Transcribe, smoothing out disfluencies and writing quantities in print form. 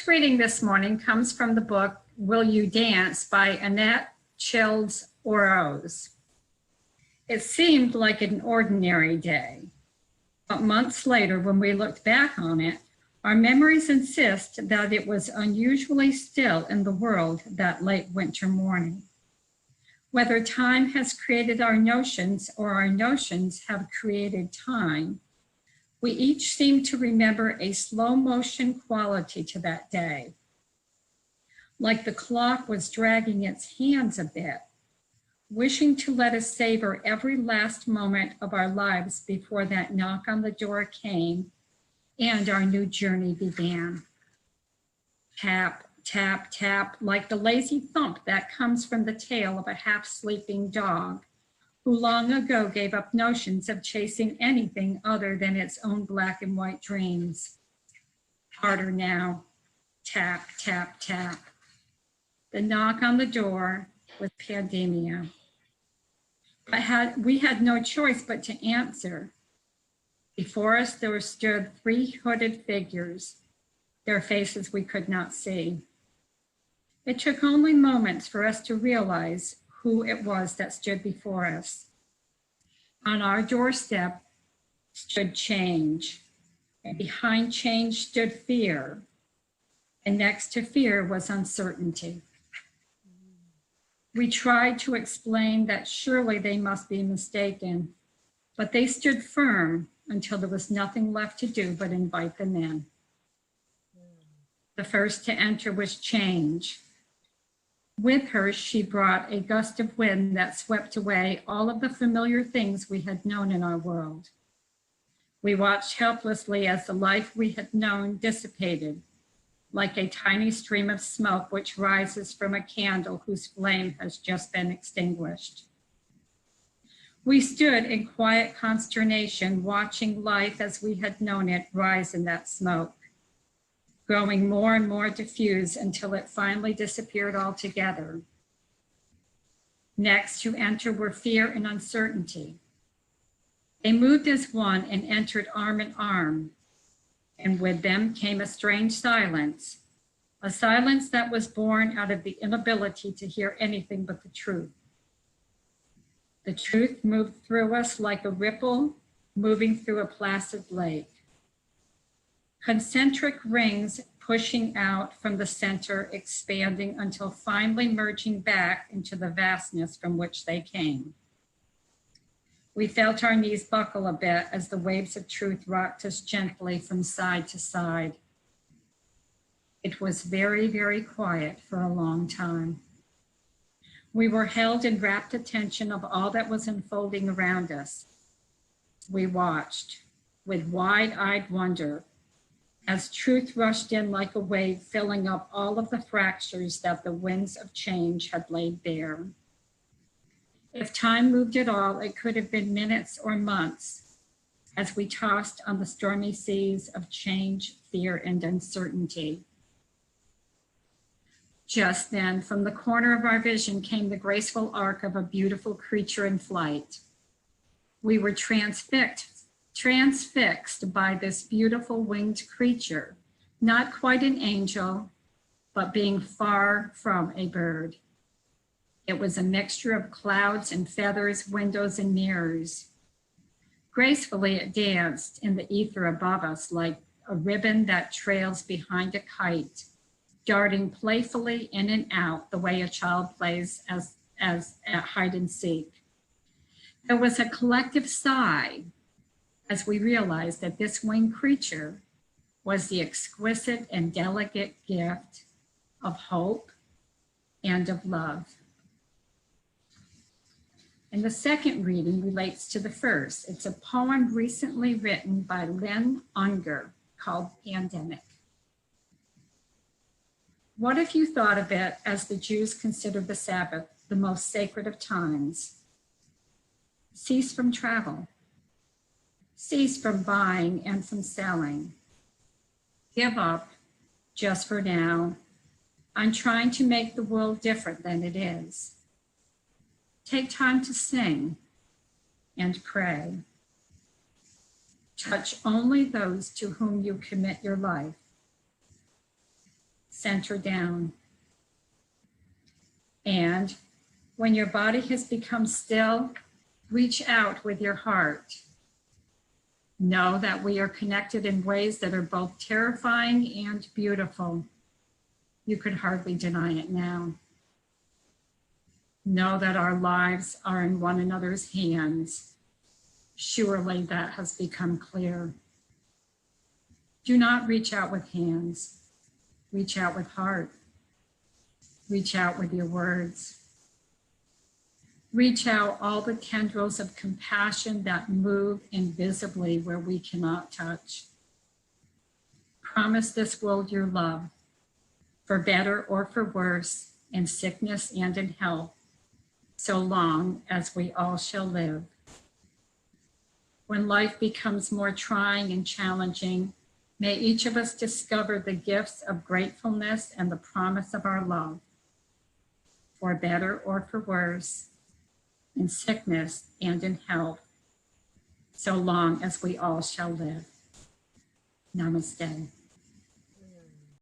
first reading this morning comes from the book, Will You Dance by Annette Childs-Oroz. It seemed like an ordinary day, but months later, when we looked back on it, our memories insist that it was unusually still in the world that late winter morning. Whether time has created our notions or our notions have created time, we each seem to remember a slow motion quality to that day. Like the clock was dragging its hands a bit, wishing to let us savor every last moment of our lives before that knock on the door came and our new journey began. Tap, tap, tap, like the lazy thump that comes from the tail of a half-sleeping dog who long ago gave up notions of chasing anything other than its own black and white dreams. Harder now, tap, tap, tap. The knock on the door was pandemia. We had no choice but to answer. Before us there stood 3 hooded figures, their faces we could not see. It took only moments for us to realize who it was that stood before us. On our doorstep stood change, and behind change stood fear, and next to fear was uncertainty. We tried to explain that surely they must be mistaken, but they stood firm until there was nothing left to do but invite them in. The first to enter was change. With her, she brought a gust of wind that swept away all of the familiar things we had known in our world. We watched helplessly as the life we had known dissipated, like a tiny stream of smoke which rises from a candle whose flame has just been extinguished. We stood in quiet consternation, watching life as we had known it rise in that smoke, growing more and more diffuse until it finally disappeared altogether. Next to enter were fear and uncertainty. They moved as one and entered arm in arm, and with them came a strange silence, a silence that was born out of the inability to hear anything but the truth. The truth moved through us like a ripple moving through a placid lake. Concentric rings pushing out from the center, expanding until finally merging back into the vastness from which they came. We felt our knees buckle a bit as the waves of truth rocked us gently from side to side. It was very, very quiet for a long time. We were held in rapt attention of all that was unfolding around us. We watched with wide-eyed wonder as truth rushed in like a wave, filling up all of the fractures that the winds of change had laid bare. If time moved at all, it could have been minutes or months as we tossed on the stormy seas of change, fear, and uncertainty. Just then, from the corner of our vision came the graceful arc of a beautiful creature in flight. We were transfixed by this beautiful winged creature, not quite an angel, but being far from a bird. It was a mixture of clouds and feathers, windows and mirrors. Gracefully it danced in the ether above us like a ribbon that trails behind a kite, darting playfully in and out the way a child plays as at hide and seek. There was a collective sigh as we realized that this winged creature was the exquisite and delicate gift of hope and of love. And the second reading relates to the first. It's a poem recently written by Lynn Unger called Pandemic. What if you thought of it as the Jews considered the Sabbath the most sacred of times? Cease from travel. Cease from buying and from selling. Give up, just for now, on trying to make the world different than it is. Take time to sing and pray. Touch only those to whom you commit your life. center down. And when your body has become still, reach out with your heart. Know that we are connected in ways that are both terrifying and beautiful. You could hardly deny it now. Know that our lives are in one another's hands. Surely that has become clear. Do not reach out with hands. Reach out with heart. Reach out with your words. Reach out all the tendrils of compassion that move invisibly where we cannot touch. Promise this world your love, for better or for worse, in sickness and in health, so long as we all shall live. When life becomes more trying and challenging, may each of us discover the gifts of gratefulness and the promise of our love, for better or for worse, in sickness and in health, so long as we all shall live. Namaste.